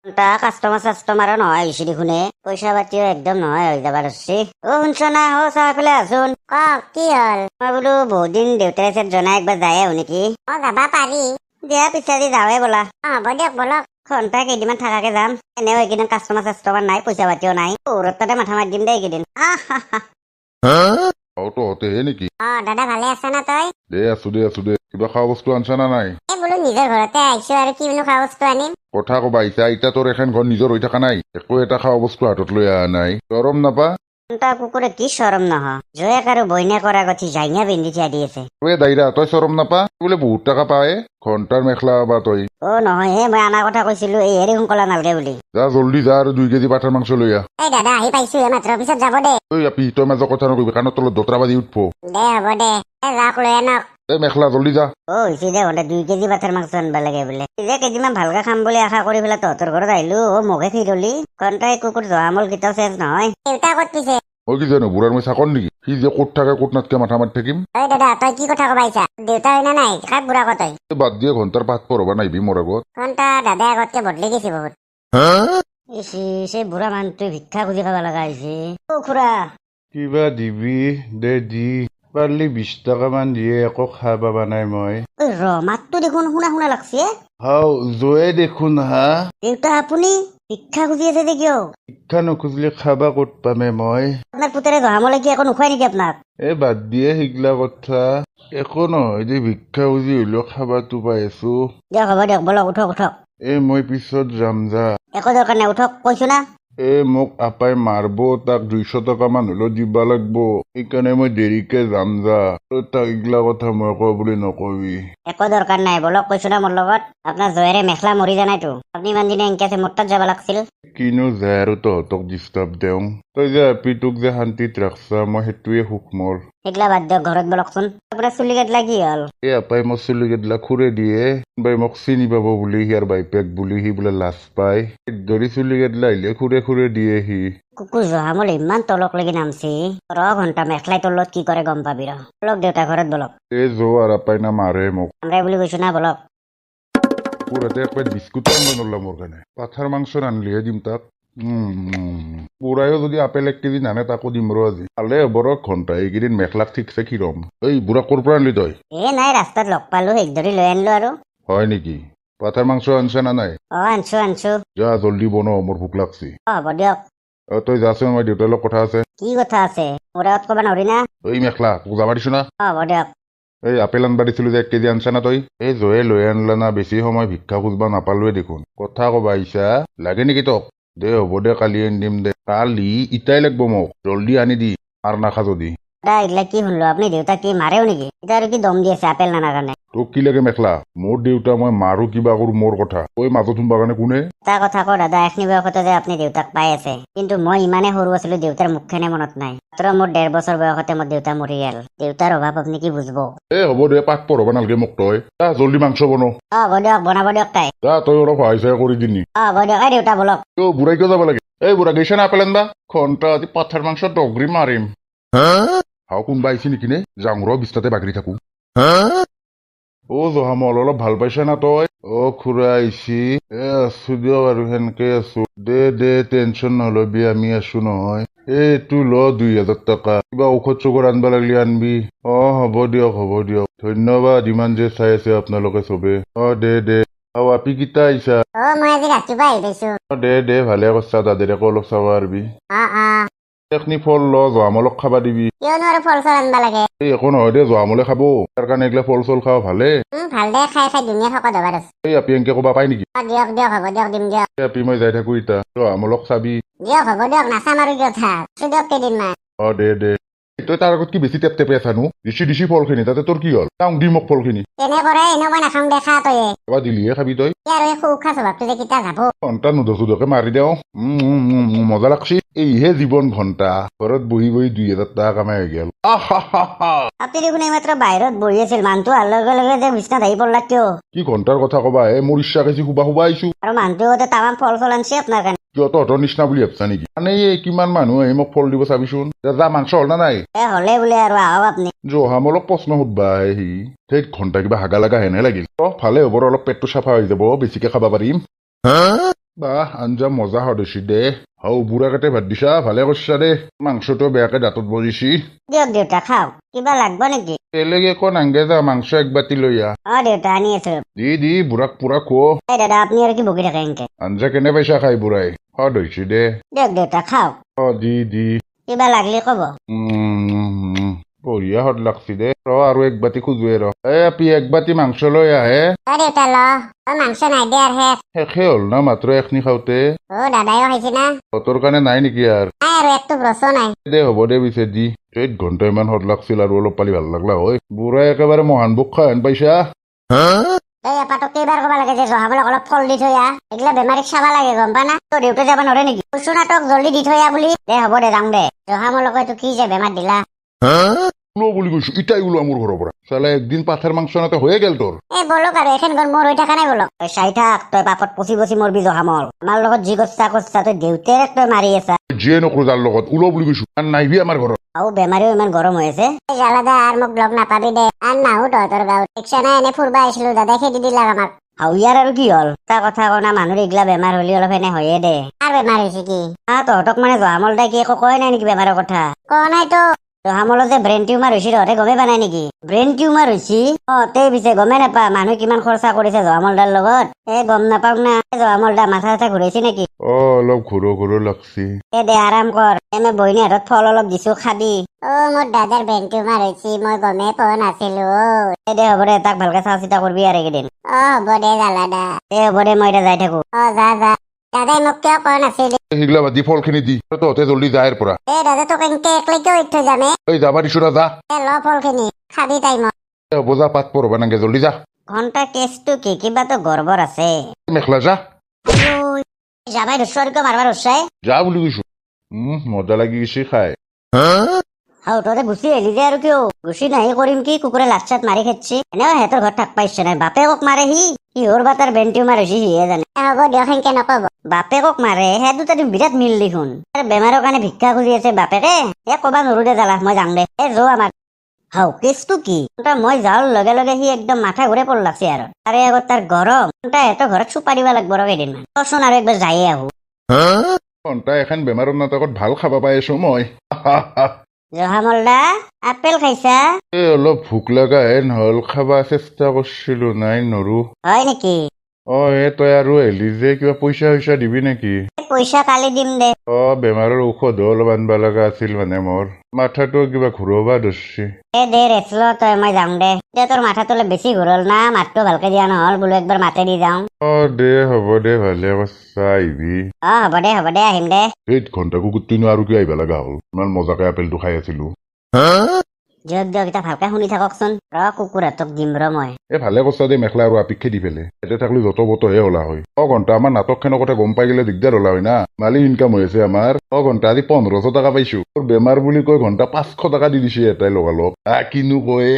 তা কাষ্টমাৰ নহয় আহিছে দেখোনে পইচা পাতিও একদম নহয় হৈ যাবা ধৰছি শুনছ না চাহ পেলাই আছোন কি হল মই বোলো বহুত দিন দেউতাই চেত জনাই একবাৰ যাই আহো নেকি যাবা পাৰি দিয়া পিছাদি যাওঁৱে ব'লা হ'ব দিয়ক বলক ঘণ্টা কেইদিনমান থাকাকে যাম এনেও এইকেইদিন কাষ্টমাৰ নাই পইচা পাতিও নাই তাতে মাথা মাৰি দিম দে এইকেইদিন তহঁতেহে নেকি? দাদা ভালে আছে না তই আছো দে কিবা খোৱা বস্তু আনছা না নাই? বোলো নিজৰ ঘৰতে আহিছো আৰু কি বোলো খোৱা বস্তু আনিম কথা কবা এতিয়া তোৰ এখন ঘৰ নিজৰ হৈ থকা নাই একো এটা খোৱা বস্তু হাতত লৈ অহা নাই গৰম নাপা কুকুৰে কি চৰম নহ জয়েক আৰু বইনেকৰ আগত জাইঙা পিন্ধি থিয়া দি আছে দাইৰা তই চৰম নাপা বোলে বহুত টকা পায় ঘণ্টাৰ মেখেলা বা তই নহয় হে মই আনা কথা কৈছিলো এই হেৰি সোনকলা নালগে বুলি যা জল্দি যা আৰু 2 কেজি পাঠাৰ মাংস লৈ আহ এই দাদা আহি পাইছো মাত্ৰ পিছত যাব দে আপি তই মাজৰ কথা নকবি কাণৰ তলত দতৰা বাজি উঠব দে হ'ব দে যাওক লৈ আনক মেখেলা জল্দি যা হৈছে দে 2 কেজি পাঠাৰ মাংস আনবা লাগে বোলে যে কেইদিনমান ভালকে খাম বুলি আশা কৰি পেলাই তহঁতৰ ঘৰত আহিলো মোকে ফিৰলি ঘণ্টাই কুকুৰ জহামল কেইটাও চেজ নহয় দেউতা ক'ত পিছে মই কি জানো বুঢ়াৰ মই চাকন নেকি সি যে ক'ত থাকে ক'ত নাথকে মাথা মাৰি থাকিম দাদা তই কি কথা কবাইছা দেউতা হয় না নাই কাক বুঢ়া কতই বাদ দিয়ে ঘণ্টাৰ পাঠ পঢ়বা নাইবি মোৰ আগত ঘণ্টা দাদাই আগতকে বদলি গেছি বহুত সে বুঢ়া মানুহটোৱে ভিক্ষা খুজি খাব লগা হৈছে খুৰা কিবা দিবি দে দি পাৰলি 20 টকা মান দিয়ে একো খাই পাবা নাই মই মাতটো দেখোন শুনা লাগছে হাও জয়ে দেখোন হা দেউতা আপুনি ভিক্ষা খুজি আছে যে কিয় শিক্ষা নুখুজিলে খাবা ক'ত পামে মই আপোনাৰ পুতেৰে জহামলে কি একো নোখোৱাই নেকি আপোনাক বাদ দিয়ে সিগলা কথা একো নহয় যে ভিক্ষা খুজি হলেও খাবাতো পাই আছো দিয়ক হ'ব দিয়ক বলক উঠক মই পিছত যাম যা একো দৰকাৰ নাই উঠক কৈছো না মোক আপাই মাৰব তাক 200 টকা মান হলেও দিবা লাগব সেইকাৰণে মই দেৰিকে যাম যা তাক ইগলা কথা মই কওঁ বুলি নকবি একো দৰকাৰ নাই বলক কৈছো না মোৰ লগত আপোনাৰ জয়েৰে মেখলা মৰি জানাইতো আপুনি ইমান দিনে এনকে আছে মোৰ তাত যাব লাগছিল কিনো যায় আৰু তহঁতক ডিষ্টাৰ্ব দেওঁ তই যে তোক যে শান্তিত ৰাখছা মই সেইটোৱে সুখ মোৰ সেইগিলা বাদ দিয়ক ঘৰত বলকচোন আপোনাৰ চুলি কেটলা কি হল আপাই মোৰ চুলি কেটলা খুৰে দিয়ে বাই মোক চিনি পাব বুলি সিয়াৰ বাইপেক বুলি সি বোলে লাজ পায় ধৰি চুলি কেটলা আহিলে খুৰে দিয়ে সি কুকুৰ জহামল ইমান তলক লাগি নামছি ঘণ্টা মেখলাই তলত কি কৰে গম পাবি বলক দেউতা ঘৰত বলক যো আৰু আপাই না মাৰে মোক আমৰাই বুলি কৈছো না বলক পুৰাতে একবাৰ বিস্কুট আনব নলা মোৰ কাৰণে পাঠাৰ মাংস ৰান্ধিলেহে দিম তাক বুঢ়াইও যদি আপেল 1 কেজি নানে তাকো দিম ৰ আজি ভালে হ'ব ৰ ঘণ্টা এইকেইদিন মেখলাক ঠিকছে খিৰম বুঢ়া ক'ৰ পৰা আনলি তই নাই ৰাস্তাত লগ পালো এক ধৰি লৈ আনিলো আৰু হয় নেকি পাঠাৰ মাংস আনছা না নাই আনছো যা জল্দি বনাও মোৰ ভোক লাগছি হ'ব দিয়ক তই যাচোন মই দেউতাৰ লগত কথা আছে কি কথা আছে মোৰ আগত কবা নৰি না মেখলা তোক যাবা দিছো না হ'ব দিয়ক আপেল আনবা দিছিলো যে 1 কেজি আনছা না তই জয়ে লৈ আনলা না বেছি সময় ভিক্ষা খুজবা নাপালোৱে দেখোন কথা কবা আহিছা লাগে নেকি তোক দে হ'ব দে কালি আনি দিম দে কালি ইটাই লাগব মোক জল্দি আনি দি আৰু নাখা যদি এইগিলা কি শুনলো আপুনি দেউতা কি মাৰেও নেকি এতিয়া আৰু কি দম দি আছে আপেল নানাৰ কাৰণে তোক কি লাগে মেখলা মোৰ দেউতা মই মাৰো কিবা কৰো মোৰ কথা তই মাজত শুনবা কাৰণে কোনে এটা কথা কওঁ দাদা এখিনি বয়সতে যে আপুনি দেউতাক পাই আছে কিন্তু মই ইমানে সৰু আছিলো দেউতাৰ মুখখনে মনত নাই মাত্ৰ মোৰ 1.5 বছৰ বয়সতে মোৰ দেউতা মৰি গেল দেউতাৰ অভাৱ আপুনি কি বুজব হ'ব দে পাঠ পঢ়বা নালগে মোক তই জল্দি মাংস বনাও হ'ব দিয়ক বনাব দিয়ক তাই তই অলপ সহায় চহায় কৰি দিনি হ'ব দিয়ক দেউতা বলক বুঢ়াই কিয় যাব লাগে বুঢ়া গৈছে না আপেল আনবা ঘণ্টা আজি পাঠাৰ মাংস ডগৰি মাৰিম হাও কোনবা আহিছে নেকি নে যাওঁ ৰ বিছনাতে বাগৰি থাকো জহামল অলপ ভাল পাইছা না তই খুৰা আহিছি আছো দিয়ক আৰু সেনকে আছো দে টেনচন নলবি আমি আছো নহয় এইটো ল 2000 টকা কিবা ঔষধ চৌষধ আনবা লাগিলে আনবি হ'ব দিয়ক ধন্যবাদ ইমান যে চাই আছে আপোনালোকে চবে দে আপি কিতা আহিছা মই আজি ৰাতিপুৱা আহি পাইছো দে ভালে কৈছা দাদেৰেকো অলপ চাব পাৰিবি এখনি ফল ল জহামলক খাবা দিবি কিয়নো আৰু ফল চল আনবা লাগে একো নহয় দে জহামলে খাব তাৰ কাৰণে এইগিলা ফল চল খাওঁ ভালে ভাল দে খাই ধুনীয়া শকত হবা আপি এনকে কবা পাই নেকি দিয়ক হ'ব দিয়ক দিম দিয়ক আপি মই যাই থাকো ইতা জহামলক চাবি দিয়ক হ'ব দিয়ক নাচাম আৰু কিয় দিয়ক কেইদিনমান দে তই তাৰ আগত কি বেছি টেপ টেপে আছানো দিছি ফলখিনি তাতে তোৰ কি হ'ল চাওঁ দি মোক ফলখিনি এনে কৰে এনে মই নাখাম দেখা তই এবাৰ দিলিহে খাবি তই আৰু এই সুখা স্বভাৱটো যে কিতা যাব ঘণ্টা নুধচুধকে মাৰি দেও মজা লাগছি এইহে জীৱন ঘণ্টা ঘৰত বহি 2000 টকা কামাই হৈ গেল আপুনি দেখোন এইমাত্ৰ বাহিৰত বহি আছিল মানুহটো অহাৰ লগে লগে যে বিছনাত আহি পৰলা কিয় কি ঘণ্টাৰ কথা কবা মোৰ ইচ্ছা গৈছি শুবা আহিছো আৰু মানুহটোৱে গোটেই তামাম ফল চল আনছি আপোনাৰ কাৰণে কিয় তহঁতৰ নিচিনা বুলি ভাবছা নেকি মানে কিমান মানুহ আহি মোক ফল দিব চাবিচোন যা মাংস হ'ল না নাই হলে বোলে আৰু আহক আপুনি জহামলক প্ৰশ্ন সুধবা সি সেই ঘণ্টা কিবা হাগা লগা হেনে লাগিল ভালে হ'ব অলপ পেটটো চাফা হৈ যাব বেছিকে খাবা পাৰিম বাহ আঞ্জা মজা হদছি দে হাও বুঢ়া কাটে ভাত দিছা ভালে কৰছা দে মাংসটো বেয়াকে দাঁতত বজিছি দিয়ক দেউতা খাওক কিবা লাগব নেকি বেলেগ একো নাংগে যা মাংস এক বাতি লৈ আহ দেউতা আনি আছো দি বুঢ়াক পুৰা খো এই দাদা আপুনি আৰু কি বকি থাকে এনেকে আঞ্জা কেনে পাইছা খাই বুঢ়াই সদ হৈছি দে দিয়ক দেউতা খাওক দি কিবা লাগলি কব বঢ়িয়া সদ লাগছি দে আৰু এক বাতি খোজোৱে আপি এক বাতি মাংস লৈ আহে দেউতা ল মাংস নাই দে আৰু শেষে হ'ল না মাত্ৰ এখনি খাওঁতে দাদাইও খাইছে না তহঁতৰ কাৰণে নাই নেকি আৰু নাই আৰু একটো ব্ৰছো নাই দে হ'ব দে পিছে দি 8 ঘণ্টা ইমান সদ লাগছিল আৰু অলপ পালি ভাল লাগলা হয় বুঢ়াই একেবাৰে মহান বুক খাই হেন পাইছা এই এপাতক কেইবাৰ ক'ব লাগে যে জহামলক অলপ ফল দি থৈ আহ এইগিলা বেমাৰীক চাবা লাগে গম পা না তোৰ দেউতা যাব নোৱাৰে নেকি কুচুনাটক জল্দি দি থৈ আহ বুলি দে হ'ব দে যাওঁ দে জহামলক এইটো কি যে বেমাৰ দিলা ওলো বুলি কৈছো ইটাই ওলোৱা মোৰ ঘৰৰ পৰা চালে একদিন পাথাৰ মাংস নাতে হৈয়ে গেল তোৰ এই বলক আৰু এখন ঘৰ মোৰ হৈ থকা নাই বলক তই চাই থাক তই পাপত পচি পচি মৰবি জহামল আমাৰ লগত যি কৰছা তই দেউতাক তই মাৰি আছা যিয়ে নকৰো যাৰ লগত ওলো বুলি কৈছো আৰু নাহিবি আমাৰ ঘৰত আৰু বেমাৰীও ইমান গৰম হৈ আছে জালাদা আৰু মোক লগ নাপাবি দে আৰু নাহো তহঁতৰ গাঁৱত ৰিক্সা নাই এনে ফুৰবা আহিছিলো দাদাই খেদি দিলা আমাক ইয়াৰ আৰু কি হ'ল তাৰ কথা কনা মানুহৰ এইগিলা বেমাৰ হলি অলপ এনে হয়ে দে আৰু বেমাৰ হৈছে কি তহঁতক মানে জহামল দাই কি একো কয় নাই নেকি বেমাৰৰ কথা কোৱা নাইতো জহামলৰ যে ব্ৰেইন টিউমাৰ হৈছে তহঁতে গমেই পা নাই নেকি ব্ৰেইন টিউমাৰ হৈছে তে পিছে গমেই নাপা মানুহ কিমান খৰচা কৰিছে জহামলদাৰ লগত গম নাপাওক না জহামলদা মাথা চাথা ঘূৰাইছে নেকি অলপ ঘূৰো লাগছি দে আৰাম কৰ মই বহিনী হাতত ফল অলপ দিছো খাবি মোৰ দাদাৰ ব্ৰেইন টিউমাৰ হৈছে মই গমেই পোৱা নাছিলো দে হ'ব দে তাক ভালকে চাহ চিতা কৰবি আৰু এইকেইদিন হ'ব দে জালাদা হ'ব দে মই এতিয়া যাই থাকো যা দাদাই মোক কিয় কোৱা নাছিল সেইগিলা বাদি ফল খিনি দি তহঁতে জল্দি যায় পৰা দাদা তোক এনেকে একলাই কিয় থৈ যামে এই যাবা দিছো না যা ল ফল খিনি খাবি টাইমত হ'ব যা পাত পৰবা নাংগে জল্দি যা ঘন্টা কেছটো কি কিবাতো গড়বড় আছে মেখলা যা যাবাই ধৰছো আৰু কিয় মাৰবাৰ ধৰছাই যা বুলি কৈছো মজা লাগি গৈছে খাই তহঁতে গুচি আহিলি যে আৰু কিয় গুচি নাহি কৰিম কি কুকুৰে লাত চাত মাৰি খেদছি এনেও সিহঁতৰ ঘৰত থাকবা ইচ্ছা নাই বাপেকক মাৰে সি কিহৰ বা তাৰ ব্ৰেইন টিউমাৰ হৈছে সিহে জানে হ'ব দিয়ক সেনকে নকব বাপেকক মাৰে সেই দুটা বিৰাট মিল দেখোন বেমাৰৰ কাৰণে ভিক্ষা খুজি আছে বাপেকে কবা নোৱাৰো দে জালা মই যাওঁ দে যো আমাক কেছটো কি মই যাওঁৰ লগে লগে সি একদম মাথা ঘূৰে পৰ লাগছে আৰু তাৰে আগত তাৰ গৰম সিহঁতৰ ঘৰত চুপা দিব লাগব ৰ কেইদিনমান কচোন আৰু একবাৰ যায়ে আহো ঘণ্টা এখন বেমাৰৰ নাটকত ভাল খাবা পাই আছো মই জহামলদা আপেল খাইছা অলপ ভোক লগা হেন হল খাবা চেষ্টা কৰিছিলো নাই নৰো হয় নেকি তই আৰু আহিলি যে কিবা পইচা দিবি নেকি পইচা কালি দিম দে বেমাৰৰ ঔষধ অলপ আনবা লগা আছিল মানে মোৰ মাথাটো কিবা ঘূৰাবা ধৰছি দে ৰেষ্ট ল তই মই যাওঁ দে এতিয়া তোৰ মাথাটো অলপ বেছি ঘূৰল না মাতটো ভালকে দিয়া নহল বোলো একবাৰ মাতে দি যাওঁ দে হ'ব দে ভালে কৈছা আহিবি হ'ব দে আহিম দে 8 ঘণ্টা কুকুৰটোনো আৰু কি আহিবা লগা হ'ল ইমান মজাকে আপেলটো খাই আছিলো দিয়ক এতিয়া ভালকে শুনি থাককচোন কুকুৰ হাতক দিম মই ভালে কৈছা দে মেখলা আৰু আপিককে দি পেলে এতিয়া থাকলে যত বতহে হলা হয় ঘণ্টা আমাৰ নাটক খেনৰ কথা গম পাই গেলে দিগদাৰ হলা হয় না মালি ইনকাম হৈ আছে আমাৰ ঘণ্টা আজি 1500 টকা পাইছো তোৰ বেমাৰ বুলি কৈ ঘণ্টা 500 টকা দি দিছে এটাই লগালগ কিনো কয়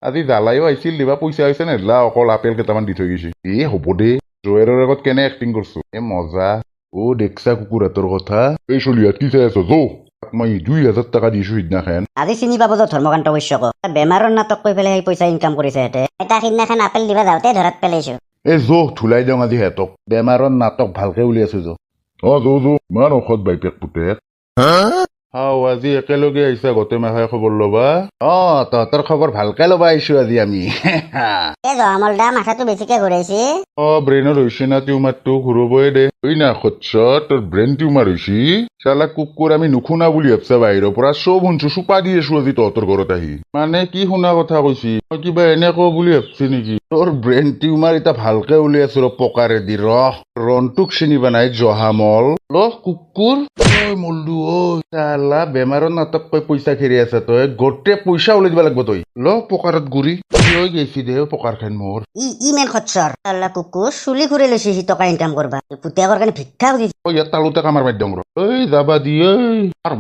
আজি জ্বালাইও আহিছিল দিবা পইচা হৈছে নেদলা অকল আপেল কেইটামান দি থৈ গৈছে হ'ব দে জয়েৰৰ আগত কেনে এক্টিং কৰছো মজা দেখছা কুকুৰ হাতৰ কথা এই চলিয়াত কি চাই আছ যৌ মই 2000 টকা দিছো সিদিনাখন আজি চিনি পাব যে ধৰ্মকান্ত বৈশ্যক বেমাৰৰ নাটক কৈ পেলাই সেই পইচা ইনকাম কৰিছে এটা সিদিনাখন আপেল দিবা যাওঁতে ধৰাত পেলাইছো ধুলাই দিওঁ আজি সিহঁতক বেমাৰৰ নাটক ভালকে উলিয়াইছো যৌ ইমান ঔষধ বাইপেক পুতেক আজি একেলগে আহিছা গোটেই মাথাই খবৰ ল'বা তহঁতৰ খবৰ ভালকে ল'বা আহিছো আজি আমি জহামলদা মাথাটো বেছিকে ঘূৰাইছে ব্ৰেইনত হৈছে না টিউমাৰটো ঘূৰাবই দে না সচ্ছ তোৰ ব্ৰেইন টিউমাৰ হৈছে চালা কুকুৰ আমি নুশুনা বুলি ভাবছা বাহিৰৰ পৰা চব শুনছো চুপা দি আছো আজি তহঁতৰ ঘৰত আহি মানে কি শুনা কথা কৈছি মই কিবা এনে কওঁ বুলি ভাবছি নেকি তোৰ ব্ৰেইন টিউমাৰ এতিয়া ভালকে উলিয়াইছো পকাৰেদি ৰনটোক চিনিবা নাই জহামল কুকুৰ মল্লু চালা বেমাৰৰ নাটক কৈ পইচা খেৰি আছা তই গোটেই পইচা উলাই দিব লাগব তই পকাৰত গুৰি গেছি দে পকাৰ খান মোৰ ইমেন খচ্চৰ চালা কুকুৰ চুলি ঘূৰি লৈছে সি টকা ইনকাম কৰবা পুতেকৰ কাৰণে ভিক্ষা খুজিছে ইয়াত তালোতে কামাৰ মাধ্যম যাবা দি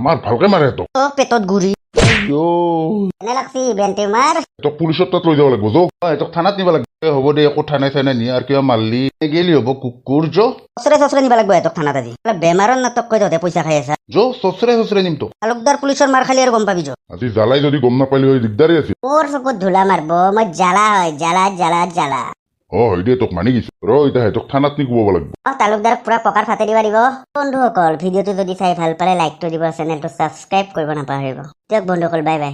মাৰ ভালকে মাৰে তোক পেটত ঘূৰি এনে লাগছি ব্ৰেইন টিউমাৰ তোক পুলিচৰ তাত লৈ যাব লাগিব তোক থানাত নিব লাগিব হ'ব দে একো থানাই চানাই নি আৰু কিবা মাৰলি গেলি হ'ব কুকুৰ চচৰে নিব লাগিব এতক থানাত আজি বেমাৰৰ নাটক কৈ তহঁতে পইচা খাই আছা চচৰে নিম তো তালুকদাৰ পুলিচৰ মাৰ খালি আৰু গম পাবি আজি জ্বালাই যদি গম নাপালি হয় দিগদাৰী আছিল মোৰ চকুত ধূলা মাৰব মই জ্বালা হয় জ্বালা হয় দে তোক মানি গৈছো এতিয়া সিহঁতক থানাত নি কোবাব লাগিব তালুকদাৰক পুৰা পকাৰ ফাটে দিব দিব বন্ধুসকল ভিডিঅ'টো যদি চাই ভাল পালে লাইকটো দিব চেনেলটো ছাবস্ক্ৰাইব কৰিব নাপাহৰিব দিয়ক বন্ধুসকল বাই বাই